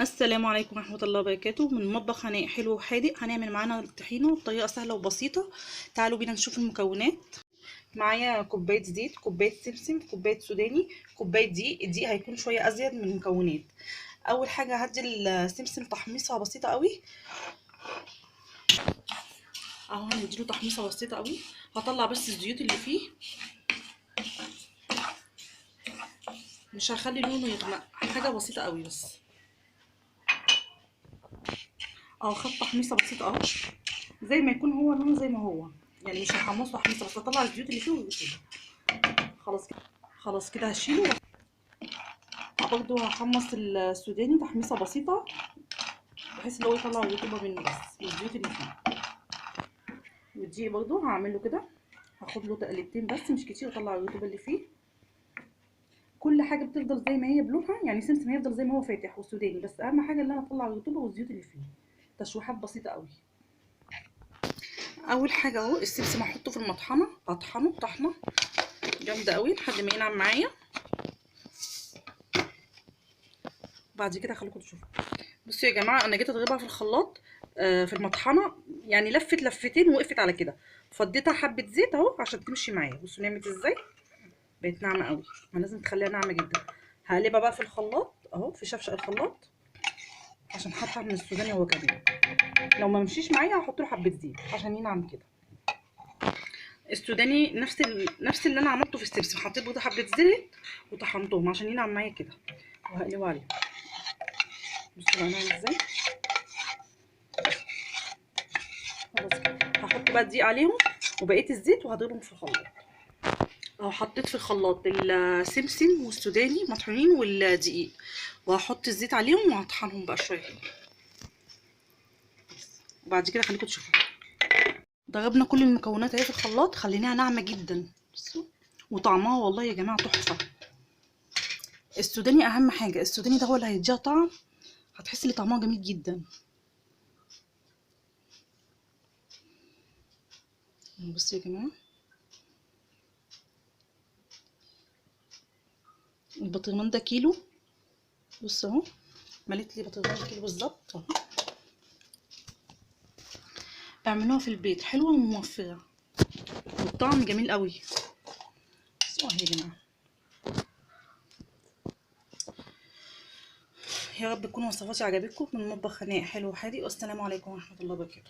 السلام عليكم ورحمة الله وبركاته. من مطبخ هناء حلو وحادق هنعمل معانا الطحينة بطريقة سهلة وبسيطة. تعالوا بينا نشوف المكونات. معايا كوباية زيت، كوباية سمسم، كوباية سوداني، كوباية دقيق. الدقيق هيكون شوية أزيد من المكونات. أول حاجة هدي السمسم تحميصة بسيطة قوي اهو، هنديله تحميصة بسيطة قوي. هطلع بس الزيوت اللي فيه، مش هخلي لونه يغمق، حاجة بسيطة قوي بس اهو. خد تحميصة بسيطة اهو، زي ما يكون هو لونه زي ما هو، يعني مش هحمصه تحميصه، بس هطلع الزيوت اللي فيه وكده. خلاص كده، خلاص كده هشيله. برضو هحمص السوداني تحميصه بسيطه، بحيث ان هو يطلع الرطوبه منه بس والزيوت اللي فيه. والدقيق برضو هعمل له كده، هاخد له تقلبتين بس مش كتير، اطلع الرطوبه اللي فيه. كل حاجه بتفضل زي ما هي بلونها، يعني سمسم هيفضل زي ما هو فاتح والسوداني، بس اهم حاجه ان انا اطلع الرطوبه والزيوت اللي فيه. تشويحات بسيطه قوي. اول حاجه اهو السمسم هحطه في المطحنه، اطحنه طحنه جامده قوي لحد ما ينعم معايا. بعد كده هخليكم تشوفوا. بصوا يا جماعه، انا جيت اضربها في الخلاط في المطحنه، يعني لفت لفتين ووقفت على كده. فضيتها حبه زيت اهو عشان تمشي معايا. بصوا نعمت ازاي، بقت ناعمه قوي. ما لازم تخليها ناعمه جدا. هقلبها بقى في الخلاط اهو، في شفشق الخلاط، عشان حاطه من السوداني هو كمان. لو ما مشيش معايا هحط له حبه زيت عشان ينعم كده. السوداني نفس اللي انا عملته في السمسم، حطيت برضه حبه زيت وطحنتهم عشان ينعم معايا كده، وهقلبه عليه. بصوا بقى نعمل ازاي. خلاص كده هحط بقى الدقيق عليهم وبقيه الزيت وهضربهم في الخلاط اهو. حطيت في الخلاط السمسم والسوداني مطحونين والدقيق، وهحط الزيت عليهم وهطحنهم بقى شويه كده. وبعد كده خليكم تشوفوا. ضربنا كل المكونات اهي في الخلاط، خليناها ناعمه جدا. بصوا، وطعمها والله يا جماعه تحفه. السوداني اهم حاجه، السوداني ده هو اللي هيديها طعم، هتحس ان طعمها جميل جدا. بصوا يا جماعه، البطرمان ده كيلو. بص اهو، مليت لي بطرمان كيلو بالظبط اهو. اعملوها في البيت، حلوه وموفره والطعم جميل قوي. بصوا اهي يا جماعه. يا رب تكون وصفاتي عجبتكم. من مطبخ هناء حلو وحادق، والسلام عليكم ورحمه الله وبركاته.